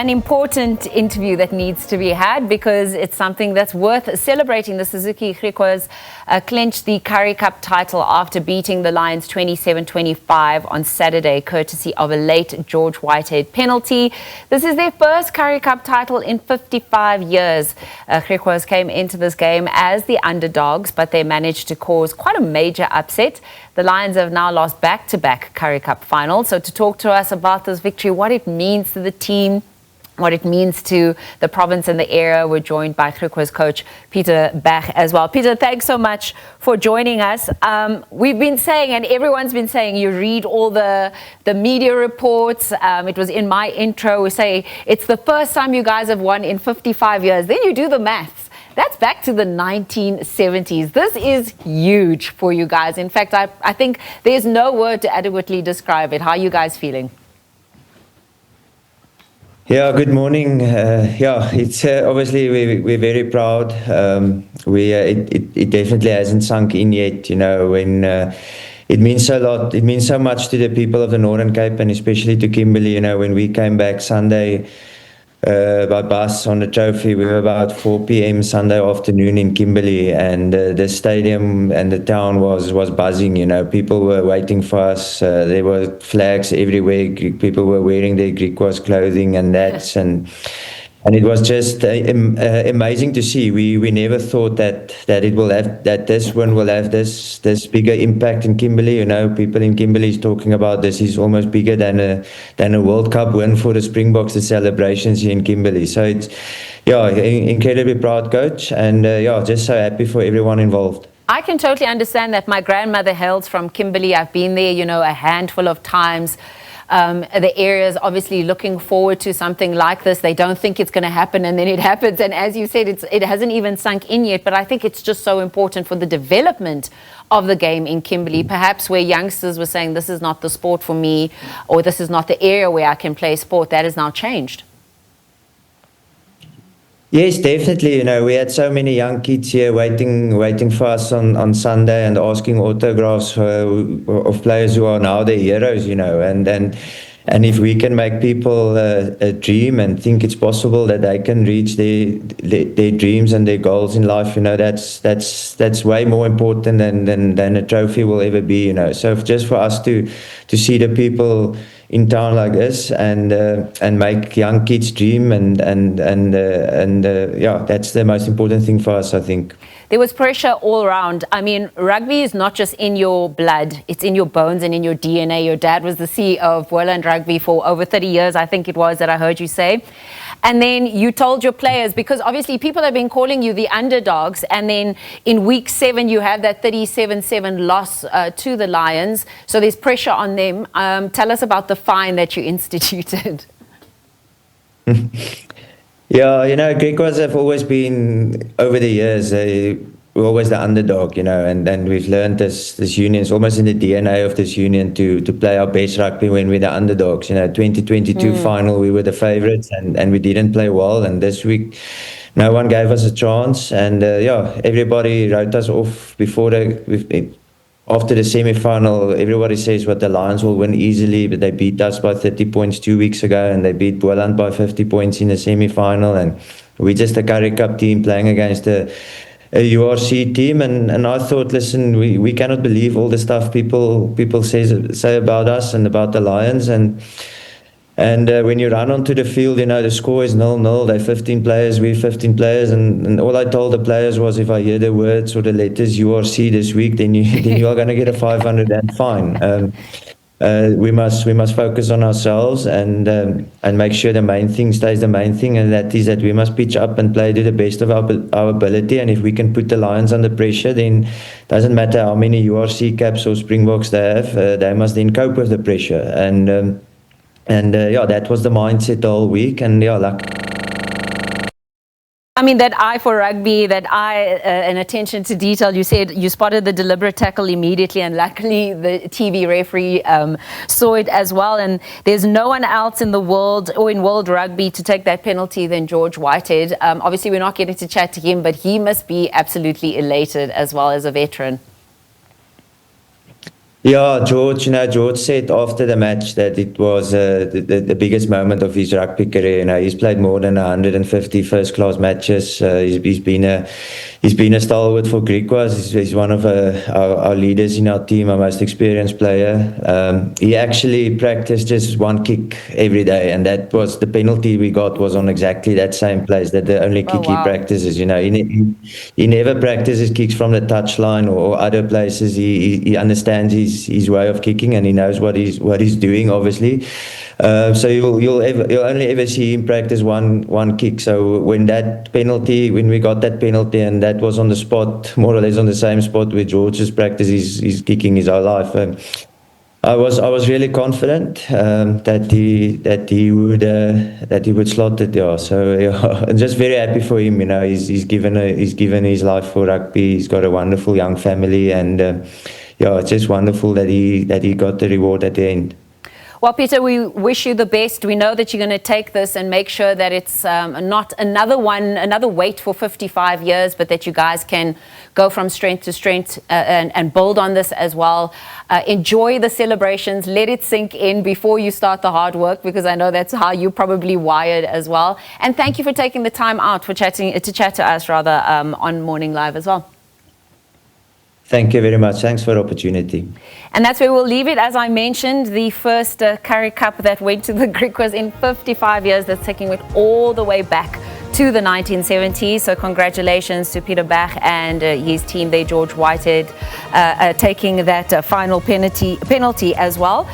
an important interview that needs to be had because it's something that's worth celebrating. The Suzuki Griquas clinched the Currie Cup title after beating the Lions 27-25 on Saturday, courtesy of a late George Whitehead penalty. This is their first Currie Cup title in 55 years. Griquas came into this game as the underdogs, but they managed to cause quite a major upset. The Lions have now lost back-to-back Currie Cup finals. So to talk to us about this victory, what it means to the team, what it means to the province and the area, we're joined by Griquas Coach Pieter Bergh as well. Pieter, thanks so much for joining us. We've been saying, and everyone's been saying, you read all the media reports. It was in my intro. We say it's the first time you guys have won in 55 years. Then you do the maths. That's back to the 1970s. This is huge for you guys. In fact, I think there's no word to adequately describe it. How are you guys feeling? Yeah, good morning. It's obviously we're very proud. It definitely hasn't sunk in yet. You know, when it means a lot. It means so much to the people of the Northern Cape and especially to Kimberley. You know, when we came back Sunday by bus on the trophy, we were about 4 p.m. Sunday afternoon in Kimberley, and the stadium and the town was buzzing. You know, people were waiting for us. There were flags everywhere. People were wearing their Griquas clothing and hats, and it was just amazing to see. We never thought that this one will have this bigger impact in Kimberley. You know, people in Kimberley is talking about this is almost bigger than a World Cup win for the Springboks. The celebrations here in Kimberley. So it's incredibly proud, coach, and just so happy for everyone involved. I can totally understand that. My grandmother hails from Kimberley. I've been there, you know, a handful of times. The area is obviously looking forward to something like this. They don't think it's going to happen, and then it happens. And as you said, it hasn't even sunk in yet. But I think it's just so important for the development of the game in Kimberley, perhaps where youngsters were saying, this is not the sport for me, or this is not the area where I can play sport. That has now changed. Yes, definitely. You know, we had so many young kids here waiting for us on Sunday and asking autographs of players who are now their heroes. You know, and if we can make people dream and think it's possible that they can reach their dreams and their goals in life, you know, that's way more important than a trophy will ever be. You know, so just for us to see the people in town like this and make young kids dream and that's the most important thing for us, I think. There was pressure all around. I mean, rugby is not just in your blood, it's in your bones and in your DNA. Your dad was the CEO of Boland Rugby for over 30 years, I think it was, that I heard you say. And then you told your players, because obviously people have been calling you the underdogs, and then in week 7 you have that 37-7 loss to the Lions. So there's pressure on them. Tell us about the fine that you instituted. Yeah, you know, Griquas have always been, over the years, we're always the underdog, you know, and we've learned this union, it's almost in the DNA of this union to play our best rugby when we're the underdogs. You know, 2022 final, we were the favourites and we didn't play well. And this week, no one gave us a chance. And everybody wrote us off after the semi-final. Everybody says what the Lions will win easily, but they beat us by 30 points 2 weeks ago, and they beat Boland by 50 points in the semi-final. And we're just a Currie Cup team playing against a URC team, and I thought, listen, we cannot believe all the stuff people say about us and about the Lions, and when you run onto the field, you know, the score is 0-0. They're 15 players, we're 15 players, and all I told the players was, if I hear the words or the letters URC this week, then you are going to get a 500 rand fine. We must focus on ourselves and make sure the main thing stays the main thing, and that is that we must pitch up and play to the best of our ability. And if we can put the Lions under pressure, then it doesn't matter how many URC caps or Springboks they have, they must then cope with the pressure. And that was the mindset the whole week. And I mean, that eye for rugby, that eye and attention to detail. You said you spotted the deliberate tackle immediately, and luckily the TV referee saw it as well. And there's no one else in the world or in world rugby to take that penalty than George Whitehead. Obviously, we're not getting to chat to him, but he must be absolutely elated as well as a veteran. Yeah, George, George said after the match that it was the biggest moment of his rugby career. He's played more than 150 first-class matches. He's been a stalwart for Griquas. He's one of our leaders in our team, our most experienced player. He actually practiced just one kick every day, and that was the penalty we got was on exactly that same place. That the only kick he practices. He never practices kicks from the touchline or other places. He understands his way of kicking, and he knows what he's doing, obviously. So you'll only ever see him practice one kick. So when we got that penalty, and that was on the spot, more or less on the same spot where George's practice is kicking his whole life. I was really confident that he would slot it. Yeah, so yeah, I'm just very happy for him. He's given his life for rugby. He's got a wonderful young family, and yeah, it's just wonderful that he got the reward at the end. Well, Pieter, we wish you the best. We know that you're going to take this and make sure that it's not another wait for 55 years, but that you guys can go from strength to strength and build on this as well. Enjoy the celebrations. Let it sink in before you start the hard work, because I know that's how you're probably wired as well. And thank you for taking the time out to chat to us on Morning Live as well. Thank you very much. Thanks for the opportunity. And that's where we'll leave it. As I mentioned, the first Currie Cup that went to the Griquas in 55 years, that's taking it all the way back to the 1970s. So congratulations to Pieter Bergh and his team there, George Whitehead, taking that final penalty as well.